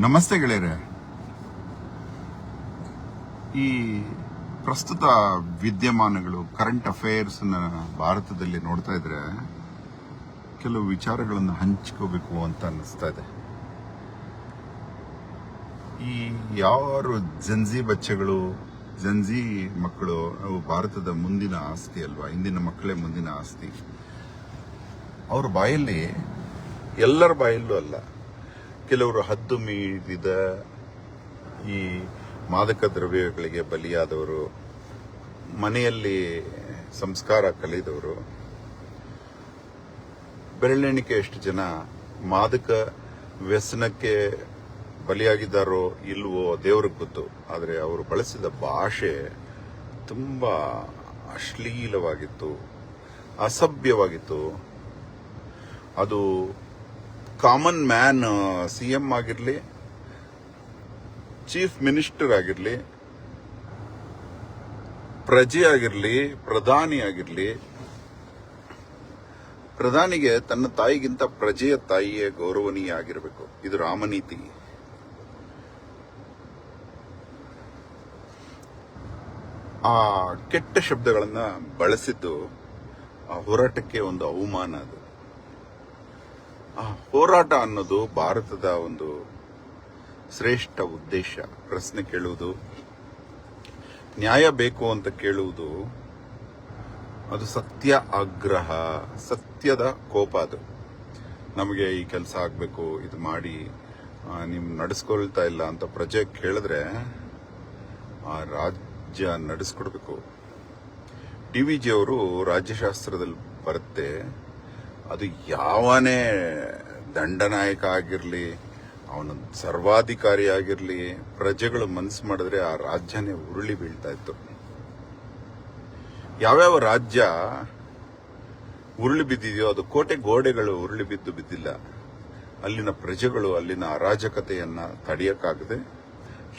ನಮಸ್ತೆ ಗೆಳೆಯರೆ. ಈ ಪ್ರಸ್ತುತ ವಿದ್ಯಮಾನಗಳು, ಕರೆಂಟ್ ಅಫೇರ್ಸ್ ಭಾರತದಲ್ಲಿ ನೋಡ್ತಾ ಇದ್ರೆ ಕೆಲವು ವಿಚಾರಗಳನ್ನು ಹಂಚ್ಕೋಬೇಕು ಅಂತ ಅನ್ನಿಸ್ತಾ ಇದೆ. ಈ ಯಾರು ಜನ್ಜಿ ಬಚ್ಚೆಗಳು, ಜನ್ಜಿ ಮಕ್ಕಳು, ಅವು ಭಾರತದ ಮುಂದಿನ ಆಸ್ತಿ ಅಲ್ವಾ, ಇಂದಿನ ಮಕ್ಕಳೇ ಮುಂದಿನ ಆಸ್ತಿ. ಅವ್ರ ಬಾಯಲ್ಲಿ, ಎಲ್ಲರ ಬಾಯಲ್ಲೂ ಅಲ್ಲ, ಕೆಲವರು ಹದ್ದು ಮೀರಿದ ಈ ಮಾದಕ ದ್ರವ್ಯಗಳಿಗೆ ಬಲಿಯಾದವರು, ಮನೆಯಲ್ಲಿ ಸಂಸ್ಕಾರ ಕಲಿದವರು, ಬೆರಳೆಣಿಕೆ ಎಷ್ಟು ಜನ ಮಾದಕ ವ್ಯಸನಕ್ಕೆ ಬಲಿಯಾಗಿದ್ದಾರೋ ಇಲ್ವೋ ದೇವ್ರಿಗೆ ಗೊತ್ತು. ಆದರೆ ಅವರು ಬಳಸಿದ ಭಾಷೆ ತುಂಬಾ ಅಶ್ಲೀಲವಾಗಿತ್ತು, ಅಸಭ್ಯವಾಗಿತ್ತು. ಅದು ಕಾಮನ್ ಮ್ಯಾನ್, ಸಿಎಂ ಆಗಿರಲಿ, ಚೀಫ್ ಮಿನಿಸ್ಟರ್ ಆಗಿರಲಿ, ಪ್ರಜೆ ಆಗಿರಲಿ, ಪ್ರಧಾನಿ ಆಗಿರಲಿ, ಪ್ರಧಾನಿಗೆ ತನ್ನ ತಾಯಿಗಿಂತ ಪ್ರಜೆಯ ತಾಯಿಯೇ ಗೌರವನೀಯ ಆಗಿರಬೇಕು. ಇದು ರಾಮನೀತಿ. ಆ ಕೆಟ್ಟ ಶಬ್ದಗಳನ್ನ ಬಳಸಿದ್ದು ಆ ಹೋರಾಟಕ್ಕೆ ಒಂದು ಅವಮಾನ. ಅದು ಆ ಹೋರಾಟ ಅನ್ನೋದು ಭಾರತದ ಒಂದು ಶ್ರೇಷ್ಠ ಉದ್ದೇಶ. ಪ್ರಶ್ನೆ ಕೇಳುವುದು, ನ್ಯಾಯ ಬೇಕು ಅಂತ ಕೇಳುವುದು, ಅದು ಸತ್ಯ ಆಗ್ರಹ, ಸತ್ಯದ ಕೋಪ. ಅದು ನಮಗೆ ಈ ಕೆಲಸ ಆಗಬೇಕು, ಇದು ಮಾಡಿ, ನೀವು ನಡೆಸ್ಕೊಳ್ತಾ ಇಲ್ಲ ಅಂತ ಪ್ರಜೆ ಕೇಳಿದ್ರೆ ಆ ರಾಜ್ಯ ನಡೆಸ್ಕೊಡ್ಬೇಕು. ಡಿ.ವಿ.ಜಿ. ಅವರು ರಾಜ್ಯಶಾಸ್ತ್ರದಲ್ಲಿ ಬರುತ್ತೆ, ಅದು ಯಾವನೇ ದಂಡನಾಯಕ ಆಗಿರಲಿ, ಅವನ ಸರ್ವಾಧಿಕಾರಿ ಆಗಿರಲಿ, ಪ್ರಜೆಗಳು ಮನಸ್ಸು ಮಾಡಿದ್ರೆ ಆ ರಾಜ್ಯನೇ ಉರುಳಿ ಬೀಳ್ತಾ ಇತ್ತು. ಯಾವ್ಯಾವ ರಾಜ್ಯ ಉರುಳಿ ಬಿದ್ದಿದೆಯೋ ಅದು ಕೋಟೆ ಗೋಡೆಗಳು ಉರುಳಿ ಬಿದ್ದಿಲ್ಲ. ಅಲ್ಲಿನ ಪ್ರಜೆಗಳು ಅಲ್ಲಿನ ಅರಾಜಕತೆಯನ್ನ ತಡೆಯಕ್ಕಾಗದೆ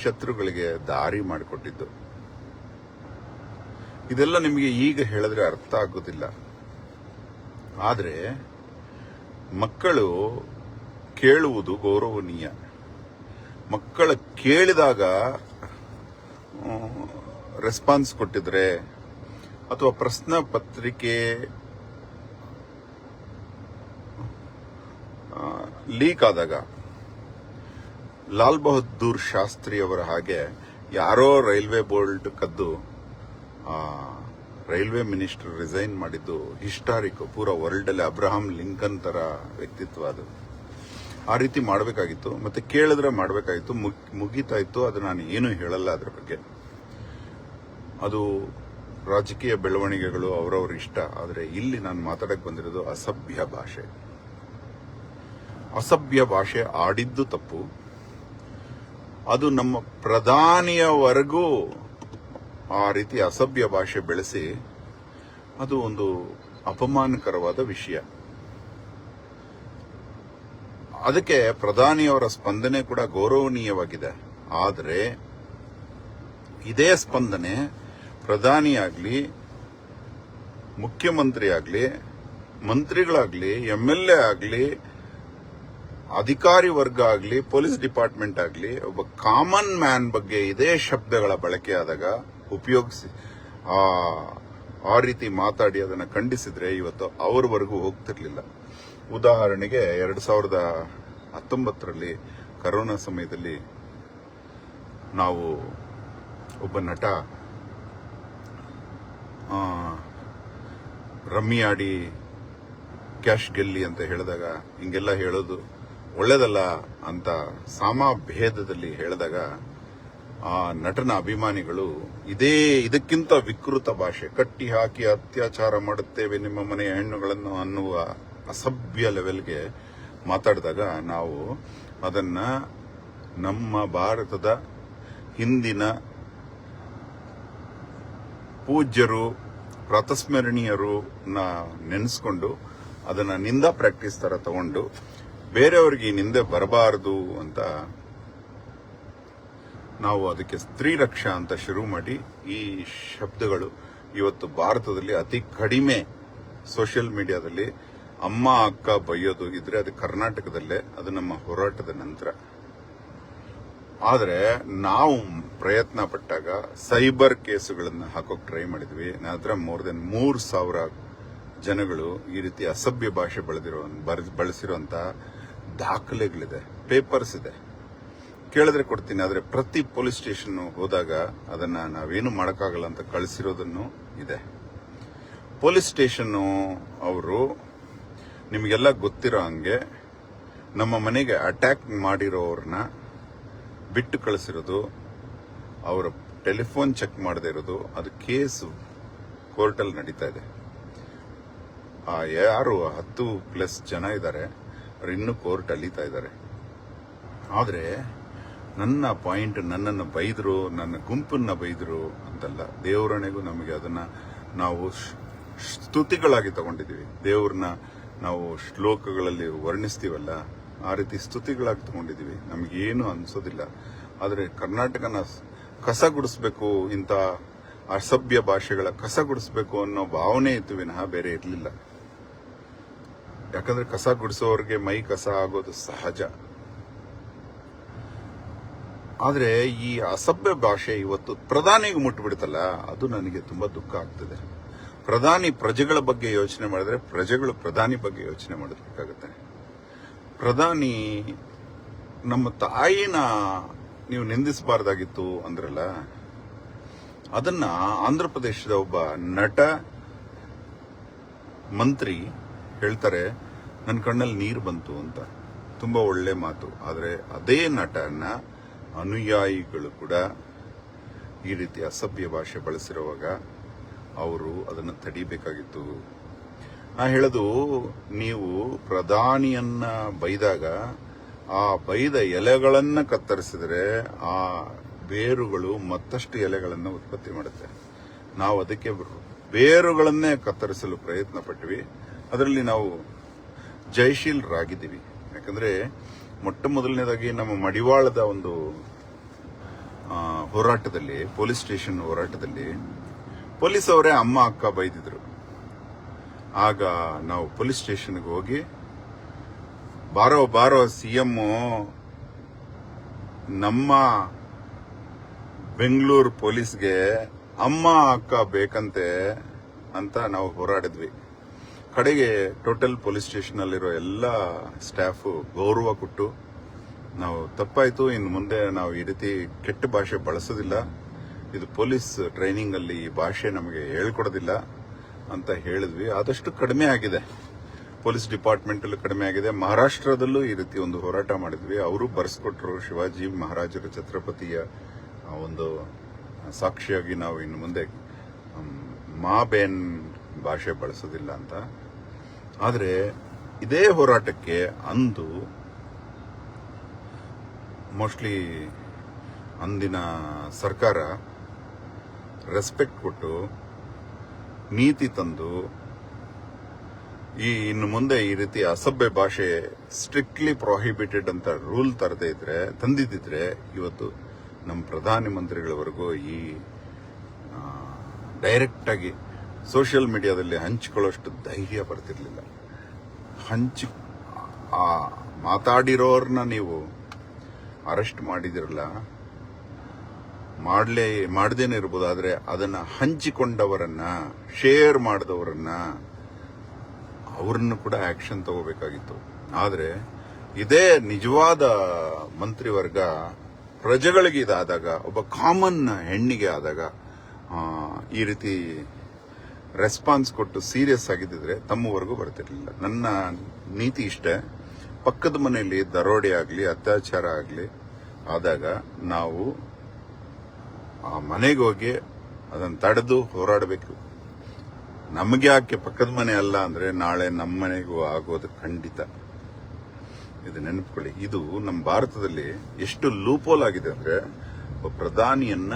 ಶತ್ರುಗಳಿಗೆ ದಾರಿ ಮಾಡಿಕೊಟ್ಟಿದ್ದು. ಇದೆಲ್ಲ ನಿಮಗೆ ಈಗ ಹೇಳಿದ್ರೆ ಅರ್ಥ ಆಗೋದಿಲ್ಲ. ಆದರೆ ಮಕ್ಕಳು ಕೇಳುವುದು ಗೌರವನೀಯ. ಮಕ್ಕಳ ಕೇಳಿದಾಗ ರೆಸ್ಪಾನ್ಸ್ ಕೊಟ್ಟಿದ್ರೆ, ಅಥವಾ ಪ್ರಶ್ನೆ ಪತ್ರಿಕೆ ಲೀಕ್ ಆದಾಗ, ಲಾಲ್ ಬಹದ್ದೂರ್ ಶಾಸ್ತ್ರಿ ಅವರ ಹಾಗೆ ಯಾರೋ ರೈಲ್ವೆ ಬೋರ್ಡ್ ಕದ್ದು ರೈಲ್ವೆ ಮಿನಿಸ್ಟರ್ ರಿಸೈನ್ ಮಾಡಿದ್ದು ಹಿಸ್ಟಾರಿಕ್. ಪೂರಾ ವರ್ಲ್ಡ್ ಅಲ್ಲಿ ಅಬ್ರಹಾಂ ಲಿಂಕನ್ ತರ ವ್ಯಕ್ತಿತ್ವ ಅದು. ಆ ರೀತಿ ಮಾಡಬೇಕಾಗಿತ್ತು, ಮತ್ತೆ ಕೇಳಿದ್ರೆ ಮಾಡಬೇಕಾಗಿತ್ತು. ಮುಗೀತಾ ಇತ್ತು. ಅದು ನಾನು ಏನು ಹೇಳಲ್ಲ ಅದ್ರ ಬಗ್ಗೆ. ಅದು ರಾಜಕೀಯ ಬೆಳವಣಿಗೆಗಳು, ಅವರವ್ರ ಇಷ್ಟ. ಆದರೆ ಇಲ್ಲಿ ನಾನು ಮಾತಾಡಕ್ ಬಂದಿರೋದು ಅಸಭ್ಯ ಭಾಷೆ. ಅಸಭ್ಯ ಭಾಷೆ ಆಡಿದ್ದು ತಪ್ಪು. ಅದು ನಮ್ಮ ಪ್ರಧಾನಿಯವರೆಗೂ ಆ ರೀತಿ ಅಸಭ್ಯ ಭಾಷೆ ಬೆಳೆಸಿ, ಅದು ಒಂದು ಅಪಮಾನಕರವಾದ ವಿಷಯ. ಅದಕ್ಕೆ ಪ್ರಧಾನಿಯವರ ಸ್ಪಂದನೆ ಕೂಡ ಗೌರವನೀಯವಾಗಿದೆ. ಆದರೆ ಇದೇ ಸ್ಪಂದನೆ ಪ್ರಧಾನಿಯಾಗ್ಲಿ, ಮುಖ್ಯಮಂತ್ರಿ ಆಗ್ಲಿ, ಮಂತ್ರಿಗಳಾಗ್ಲಿ, MLA ಆಗ್ಲಿ, ಅಧಿಕಾರಿ ವರ್ಗ ಆಗ್ಲಿ, ಪೊಲೀಸ್ ಡಿಪಾರ್ಟ್ಮೆಂಟ್ ಆಗ್ಲಿ, ಒಬ್ಬ ಕಾಮನ್ ಮ್ಯಾನ್ ಬಗ್ಗೆ ಇದೇ ಶಬ್ದಗಳ ಬಳಕೆ ಆದಾಗ ಉಪಯೋಗಿಸಿ ಆ ರೀತಿ ಮಾತಾಡಿ ಅದನ್ನು ಖಂಡಿಸಿದ್ರೆ ಇವತ್ತು ಅವರವರೆಗೂ ಹೋಗ್ತಿರ್ಲಿಲ್ಲ. ಉದಾಹರಣೆಗೆ 2019ರಲ್ಲಿ ಕರೋನಾ ಸಮಯದಲ್ಲಿ ನಾವು ಒಬ್ಬ ನಟ ರಮ್ಮಿ ಆಡಿ ಕ್ಯಾಶ್ ಗೆಲ್ಲಿ ಅಂತ ಹೇಳಿದಾಗ, ಹಿಂಗೆಲ್ಲ ಹೇಳೋದು ಒಳ್ಳೇದಲ್ಲ ಅಂತ ಸಾಮಭೇದದಲ್ಲಿ ಹೇಳಿದಾಗ, ಆ ನಟನ ಅಭಿಮಾನಿಗಳು ಇದಕ್ಕಿಂತ ವಿಕೃತ ಭಾಷೆ, ಕಟ್ಟಿ ಹಾಕಿ ಅತ್ಯಾಚಾರ ಮಾಡುತ್ತೇವೆ ನಿಮ್ಮ ಮನೆಯ ಹೆಣ್ಣುಗಳನ್ನು ಅನ್ನುವ ಅಸಭ್ಯ ಲೆವೆಲ್ಗೆ ಮಾತಾಡಿದಾಗ, ನಾವು ಅದನ್ನ ನಮ್ಮ ಭಾರತದ ಹಿಂದಿನ ಪೂಜ್ಯರು, ಪ್ರಾತಸ್ಮರಣೀಯರು ನೆನೆಸ್ಕೊಂಡು ಅದನ್ನ ನಿಂದಾ ಪ್ರಾಕ್ಟೀಸ್ ತರ ತಗೊಂಡು ಬೇರೆಯವರಿಗೆ ನಿಂದೆ ಬರಬಾರದು ಅಂತ ನಾವು ಅದಕ್ಕೆ ಸ್ತ್ರೀ ರಕ್ಷಾ ಅಂತ ಶುರು ಮಾಡಿ, ಈ ಶಬ್ದಗಳು ಇವತ್ತು ಭಾರತದಲ್ಲಿ ಅತಿ ಕಡಿಮೆ ಸೋಷಿಯಲ್ ಮೀಡಿಯಾದಲ್ಲಿ ಅಮ್ಮ ಅಕ್ಕ ಬೈಯೋದು ಇದ್ರೆ ಅದು ಕರ್ನಾಟಕದಲ್ಲೇ. ಅದು ನಮ್ಮ ಹೋರಾಟದ ನಂತರ. ಆದರೆ ನಾವು ಪ್ರಯತ್ನ ಪಟ್ಟಾಗ ಸೈಬರ್ ಕೇಸುಗಳನ್ನು ಹಾಕೋಕ್ ಟ್ರೈ ಮಾಡಿದ್ವಿ. ನಂತರ ಮೋರ್ ದೆನ್ 3,000 ಜನಗಳು ಈ ರೀತಿ ಅಸಭ್ಯ ಭಾಷೆ ಬಳಸಿರುವಂತ ದಾಖಲೆಗಳಿದೆ, ಪೇಪರ್ಸ್ ಇದೆ. ಕೇಳಿದ್ರೆ ಕೊಡ್ತೀನಿ, ಆದ್ರೆ ಪ್ರತಿ ಪೊಲೀಸ್ ಸ್ಟೇಷನ್ ಹೋದಾಗ ಅದನ್ನ ನಾವೇನು ಮಾಡಕ್ಕಾಗಲ್ಲ ಅಂತ ಕಳಿಸಿರೋದನ್ನು ಇದೆ. ಪೊಲೀಸ್ ಸ್ಟೇಷನ್ ಅವರು ನಿಮಗೆಲ್ಲ ಗೊತ್ತಿರೋ ಹಂಗೆ ನಮ್ಮ ಮನೆಗೆ ಅಟ್ಯಾಕ್ ಮಾಡಿರೋರನ್ನ ಬಿಟ್ಟು ಕಳಿಸಿರೋದು, ಅವರ ಟೆಲಿಫೋನ್ ಚೆಕ್ ಮಾಡದೇ ಇರೋದು, ಅದು ಕೇಸು ಕೋರ್ಟಲ್ಲಿ ನಡೀತಾ ಇದೆ. ಯಾರು 10+ ಜನ ಇದ್ದಾರೆ, ಅವ್ರು ಇನ್ನೂ ಕೋರ್ಟ್ ಅಲೀತಾ ಇದ್ದಾರೆ. ಆದ್ರೆ ನನ್ನ ಪಾಯಿಂಟ್, ನನ್ನನ್ನು ಬೈದ್ರು, ನನ್ನ ಗುಂಪನ್ನ ಬೈದ್ರು ಅಂತಲ್ಲ, ದೇವರಣೆಗೂ ನಮಗೆ ಅದನ್ನ ನಾವು ಸ್ತುತಿಗಳಾಗಿ ತಗೊಂಡಿದ್ದೀವಿ. ದೇವ್ರನ್ನ ನಾವು ಶ್ಲೋಕಗಳಲ್ಲಿ ವರ್ಣಿಸ್ತೀವಲ್ಲ, ಆ ರೀತಿ ಸ್ತುತಿಗಳಾಗಿ ತಗೊಂಡಿದ್ದೀವಿ. ನಮಗೇನು ಅನ್ಸೋದಿಲ್ಲ. ಆದರೆ ಕರ್ನಾಟಕನ ಕಸ ಗುಡಿಸ್ಬೇಕು, ಇಂಥ ಅಸಭ್ಯ ಭಾಷೆಗಳ ಕಸ ಗುಡಿಸ್ಬೇಕು ಅನ್ನೋ ಭಾವನೆ ಇತ್ತು ವಿನಃ ಬೇರೆ ಇರಲಿಲ್ಲ. ಯಾಕಂದ್ರೆ ಕಸ ಗುಡಿಸೋರಿಗೆ ಮೈ ಕಸ ಆಗೋದು ಸಹಜ. ಆದ್ರೆ ಈ ಅಸಭ್ಯ ಭಾಷೆ ಇವತ್ತು ಪ್ರಧಾನಿಗೆ ಮುಟ್ಬಿಡ್ತಲ್ಲ, ಅದು ನನಗೆ ತುಂಬಾ ದುಃಖ ಆಗ್ತದೆ. ಪ್ರಧಾನಿ ಪ್ರಜೆಗಳ ಬಗ್ಗೆ ಯೋಚನೆ ಮಾಡಿದ್ರೆ ಪ್ರಜೆಗಳು ಪ್ರಧಾನಿ ಬಗ್ಗೆ ಯೋಚನೆ ಮಾಡಬೇಕಾಗತ್ತೆ. ಪ್ರಧಾನಿ ನಮ್ಮ ತಾಯಿನ ನೀವು ನಿಂದಿಸಬಾರ್ದಾಗಿತ್ತು ಅಂದ್ರಲ್ಲ, ಅದನ್ನ ಆಂಧ್ರ ಪ್ರದೇಶದ ಒಬ್ಬ ನಟ ಮಂತ್ರಿ ಹೇಳ್ತಾರೆ, ನನ್ನ ಕಣ್ಣಲ್ಲಿ ನೀರು ಬಂತು ಅಂತ. ತುಂಬಾ ಒಳ್ಳೆ ಮಾತು. ಆದರೆ ಅದೇ ನಟನ ಅನುಯಾಯಿಗಳು ಕೂಡ ಈ ರೀತಿ ಅಸಭ್ಯ ಭಾಷೆ ಬಳಸಿರುವಾಗ ಅವರು ಅದನ್ನು ತಡಿಬೇಕಾಗಿತ್ತು. ನಾ ಹೇಳೋದು, ನೀವು ಪ್ರಧಾನಿಯನ್ನ ಬೈದಾಗ ಆ ಬೈದ ಎಲೆಗಳನ್ನ ಕತ್ತರಿಸಿದ್ರೆ ಆ ಬೇರುಗಳು ಮತ್ತಷ್ಟು ಎಲೆಗಳನ್ನು ಉತ್ಪತ್ತಿ ಮಾಡುತ್ತೆ. ನಾವು ಅದಕ್ಕೆ ಬೇರುಗಳನ್ನೇ ಕತ್ತರಿಸಲು ಪ್ರಯತ್ನ ಪಟ್ವಿ. ಅದರಲ್ಲಿ ನಾವು ಜಯಶೀಲರಾಗಿದ್ದೀವಿ. ಯಾಕಂದ್ರೆ ಮೊಟ್ಟ ಮೊದಲನೇದಾಗಿ ನಮ್ಮ ಮಡಿವಾಳದ ಒಂದು ಹೋರಾಟದಲ್ಲಿ, ಪೊಲೀಸ್ ಸ್ಟೇಷನ್ ಹೋರಾಟದಲ್ಲಿ ಪೊಲೀಸ್ ಅವರೇ ಅಮ್ಮ ಅಕ್ಕ ಬೈದಿದ್ರು. ಆಗ ನಾವು ಪೊಲೀಸ್ ಸ್ಟೇಷನ್ಗೆ ಹೋಗಿ, ಬಾರೋ ಬಾರೋ CM ನಮ್ಮ ಬೆಂಗಳೂರು ಪೊಲೀಸ್ಗೆ ಅಮ್ಮ ಅಕ್ಕ ಬೇಕಂತೆ ಅಂತ ನಾವು ಹೋರಾಡಿದ್ವಿ. ಕಡೆಗೆ ಟೋಟಲ್ ಪೊಲೀಸ್ ಸ್ಟೇಷನ್ ಅಲ್ಲಿರೋ ಎಲ್ಲ ಸ್ಟಾಫ್ ಗೌರವ ಕೊಟ್ಟು, ನಾವು ತಪ್ಪಾಯ್ತು, ಇನ್ನು ಮುಂದೆ ನಾವು ಈ ರೀತಿ ಕೆಟ್ಟ ಭಾಷೆ ಬಳಸೋದಿಲ್ಲ, ಇದು ಪೊಲೀಸ್ ಟ್ರೈನಿಂಗ್ ಅಲ್ಲಿ ಈ ಭಾಷೆ ನಮಗೆ ಹೇಳ್ಕೊಡೋದಿಲ್ಲ ಅಂತ ಹೇಳಿದ್ವಿ. ಆದಷ್ಟು ಕಡಿಮೆ ಆಗಿದೆ, ಪೊಲೀಸ್ ಡಿಪಾರ್ಟ್ಮೆಂಟ್ ಅಲ್ಲೂ ಕಡಿಮೆ ಆಗಿದೆ. ಮಹಾರಾಷ್ಟ್ರದಲ್ಲೂ ಈ ರೀತಿ ಒಂದು ಹೋರಾಟ ಮಾಡಿದ್ವಿ. ಅವರು ಬರ್ಸ್ಕೊಟ್ರು, ಶಿವಾಜಿ ಮಹಾರಾಜರ ಛತ್ರಪತಿಯ ಒಂದು ಸಾಕ್ಷಿಯಾಗಿ ನಾವು ಇನ್ನು ಮುಂದೆ ಬೇನ್ ಭಾಷೆ ಬಳಸೋದಿಲ್ಲ ಅಂತ. ಆದರೆ ಇದೇ ಹೋರಾಟಕ್ಕೆ ಅಂದು ಮೋಸ್ಟ್ಲಿ ಅಂದಿನ ಸರ್ಕಾರ ರೆಸ್ಪೆಕ್ಟ್ ಕೊಟ್ಟು ನೀತಿ ತಂದು, ಇನ್ನು ಮುಂದೆ ಈ ರೀತಿ ಅಸಭ್ಯ ಭಾಷೆ ಸ್ಟ್ರಿಕ್ಟ್ಲಿ ಪ್ರೊಹಿಬಿಟೆಡ್ ಅಂತ ರೂಲ್ ತಂದಿದ್ದಿದ್ರೆ ಇವತ್ತು ನಮ್ಮ ಪ್ರಧಾನಿ ಮಂತ್ರಿಗಳವರೆಗೂ ಈ ಡೈರೆಕ್ಟ್ ಆಗಿ ಸೋಷಿಯಲ್ ಮೀಡಿಯಾದಲ್ಲಿ ಹಂಚಿಕೊಳ್ಳೋಷ್ಟು ಧೈರ್ಯ ಬರ್ತಿರ್ಲಿಲ್ಲ. ಮಾತಾಡಿರೋರ್ನ ನೀವು ಅರೆಸ್ಟ್ ಮಾಡಿದಿರಲ್ಲ, ಮಾಡದೇನೆ ಇರ್ಬೋದು, ಆದ್ರೆ ಅದನ್ನ ಹಂಚಿಕೊಂಡವರನ್ನ, ಶೇರ್ ಮಾಡಿದವರನ್ನ, ಅವ್ರನ್ನು ಕೂಡ ಆಕ್ಷನ್ ತಗೋಬೇಕಾಗಿತ್ತು. ಆದ್ರೆ ಇದೇ ನಿಜವಾದ ಮಂತ್ರಿವರ್ಗ ಪ್ರಜೆಗಳಿಗೆ ಇದಾದಾಗ, ಒಬ್ಬ ಕಾಮನ್ ಹೆಣ್ಣಿಗೆ ಆದಾಗ ಈ ರೀತಿ ರೆಸ್ಪಾನ್ಸ್ ಕೊಟ್ಟು ಸೀರಿಯಸ್ ಆಗಿದ್ದಿದ್ರೆ ತಮ್ಮವರೆಗೂ ಬರ್ತಿರ್ಲಿಲ್ಲ. ನನ್ನ ನೀತಿ ಇಷ್ಟೇ, ಪಕ್ಕದ ಮನೆಯಲ್ಲಿ ದರೋಡೆ ಆಗಲಿ, ಅತ್ಯಾಚಾರ ಆಗಲಿ ಆದಾಗ ನಾವು ಆ ಮನೆಗೆ ಹೋಗಿ ಅದನ್ನು ತಡೆದು ಹೋರಾಡಬೇಕು. ನಮಗೆ ಯಾಕೆ ಪಕ್ಕದ ಮನೆ ಅಲ್ಲ ಅಂದ್ರೆ ನಾಳೆ ನಮ್ಮ ಮನೆಗೂ ಆಗೋದು ಖಂಡಿತ. ಇದು ನೆನಪುಕೊಳ್ಳಿ. ಇದು ನಮ್ಮ ಭಾರತದಲ್ಲಿ ಎಷ್ಟು ಲೂಪೋಲ್ ಆಗಿದೆ ಅಂದ್ರೆ, ಪ್ರಧಾನಿಯನ್ನ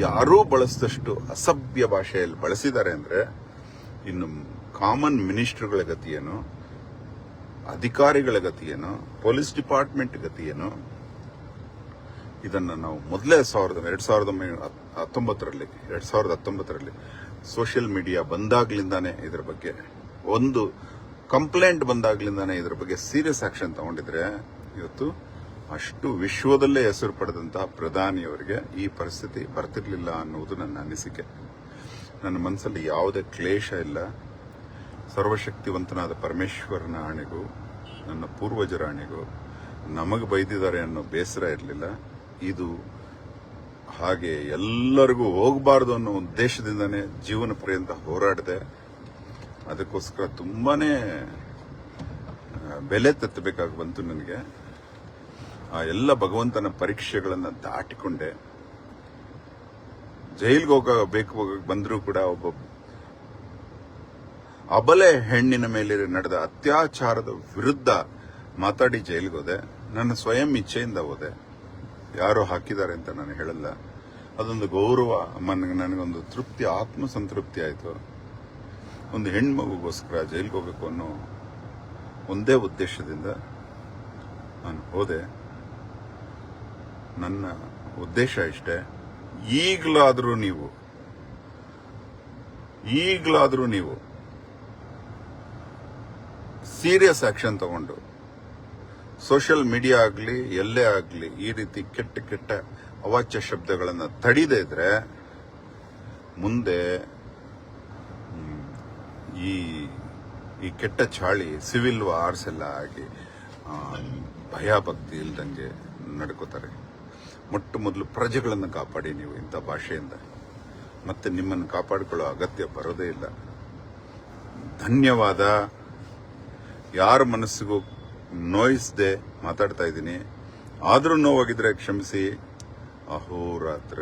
ಯಾರೂ ಬಳಸಿದಷ್ಟು ಅಸಭ್ಯ ಭಾಷೆಯಲ್ಲಿ ಬಳಸಿದ್ದಾರೆ ಅಂದ್ರೆ, ಇನ್ನು ಕಾಮನ್ ಮಿನಿಸ್ಟರ್ಗಳ ಗತಿಯೇನು, ಅಧಿಕಾರಿಗಳ ಗತಿಯೇನು, ಪೊಲೀಸ್ ಡಿಪಾರ್ಟ್ಮೆಂಟ್ ಗತಿಯೇನು, ಇದನ್ನ ನಾವು ಮೊದಲೇ 2019ರಲ್ಲಿ ಸೋಷಿಯಲ್ ಮೀಡಿಯಾ ಬಂದಾಗ್ಲಿಂದಾನೆ ಇದ್ರ ಬಗ್ಗೆ ಒಂದು ಕಂಪ್ಲೇಂಟ್ ಬಂದಾಗ್ಲಿಂದಾನೆ ಇದ್ರ ಬಗ್ಗೆ ಸೀರಿಯಸ್ ಆಕ್ಷನ್ ತಗೊಂಡಿದ್ರೆ ಇವತ್ತು ಅಷ್ಟು ವಿಶ್ವದಲ್ಲೇ ಹೆಸರು ಪಡೆದಂತಹ ಪ್ರಧಾನಿಯವರಿಗೆ ಈ ಪರಿಸ್ಥಿತಿ ಬರ್ತಿರ್ಲಿಲ್ಲ ಅನ್ನುವುದು ನನ್ನ ಅನಿಸಿಕೆ. ನನ್ನ ಮನಸ್ಸಲ್ಲಿ ಯಾವುದೇ ಕ್ಲೇಶ ಇಲ್ಲ. ಸರ್ವಶಕ್ತಿವಂತನಾದ ಪರಮೇಶ್ವರನ ಆಣೆಗೂ ನನ್ನ ಪೂರ್ವಜರ ಆಣೆಗೂ ನಮಗೆ ಬೈದಿದ್ದಾರೆ ಅನ್ನೋ ಬೇಸರ ಇರಲಿಲ್ಲ. ಇದು ಹಾಗೆ ಎಲ್ಲರಿಗೂ ಹೋಗಬಾರ್ದು ಅನ್ನೋ ಉದ್ದೇಶದಿಂದನೇ ಜೀವನ ಪರ್ಯಂತ ಹೋರಾಡಿದೆ. ಅದಕ್ಕೋಸ್ಕರ ತುಂಬಾನೇ ಬೆಲೆ ತೆತ್ತಬೇಕಾಗಿ ಬಂತು ನನಗೆ. ಆ ಎಲ್ಲ ಭಗವಂತನ ಪರೀಕ್ಷೆಗಳನ್ನು ದಾಟಿಕೊಂಡೆ. ಜೈಲ್ಗೆ ಹೋಗಬೇಕು ಬಂದರೂ ಕೂಡ ಒಬ್ಬ ಅಬಲೆ ಹೆಣ್ಣಿನ ಮೇಲೆ ನಡೆದ ಅತ್ಯಾಚಾರದ ವಿರುದ್ಧ ಮಾತಾಡಿ ಜೈಲ್ಗೆ ಹೋದೆ. ನನ್ನ ಸ್ವಯಂ ಇಚ್ಛೆಯಿಂದ ಹೋದೆ, ಯಾರೋ ಹಾಕಿದ್ದಾರೆ ಅಂತ ನಾನು ಹೇಳಲ್ಲ. ಅದೊಂದು ಗೌರವ, ನನಗೊಂದು ತೃಪ್ತಿ, ಆತ್ಮಸಂತೃಪ್ತಿ ಆಯಿತು. ಒಂದು ಹೆಣ್ಮಗುಗೋಸ್ಕರ ಜೈಲ್ಗೆ ಹೋಗಬೇಕು ಅನ್ನೋ ಒಂದೇ ಉದ್ದೇಶದಿಂದ ನಾನು ಹೋದೆ. ನನ್ನ ಉದ್ದೇಶ ಇಷ್ಟೇ, ಈಗಲಾದರೂ ನೀವು ಸೀರಿಯಸ್ ಆಕ್ಷನ್ ತಗೊಂಡು ಸೋಷಿಯಲ್ ಮೀಡಿಯಾ ಆಗಲಿ ಎಲ್ಲೇ ಆಗಲಿ ಈ ರೀತಿ ಕೆಟ್ಟ ಕೆಟ್ಟ ಅವಾಚ್ಯ ಶಬ್ದಗಳನ್ನು ತಡೀದೇ ಇದ್ರೆ ಮುಂದೆ ಈ ಕೆಟ್ಟ ಚಾಳಿ ಸಿವಿಲ್ ವಾರ್ಸ್ ಎಲ್ಲ ಆಗಿ ಭಯ ಭಕ್ತಿ ಇಲ್ದಂಗೆ ನಡ್ಕೋತಾರೆ. ಮೊಟ್ಟ ಮೊದಲು ಪ್ರಜೆಗಳನ್ನು ಕಾಪಾಡಿ ನೀವು ಇಂಥ ಭಾಷೆಯಿಂದ, ಮತ್ತೆ ನಿಮ್ಮನ್ನು ಕಾಪಾಡಿಕೊಳ್ಳೋ ಅಗತ್ಯ ಬರೋದೇ ಇಲ್ಲ. ಧನ್ಯವಾದ. ಯಾರ ಮನಸ್ಸಿಗೂ ನೋಯಿಸದೆ ಮಾತಾಡ್ತಾ ಇದ್ದೀನಿ. ಆದರೂ ನೋವಾಗಿದ್ರೆ ಕ್ಷಮಿಸಿ. ಅಹೋರಾತ್ರ.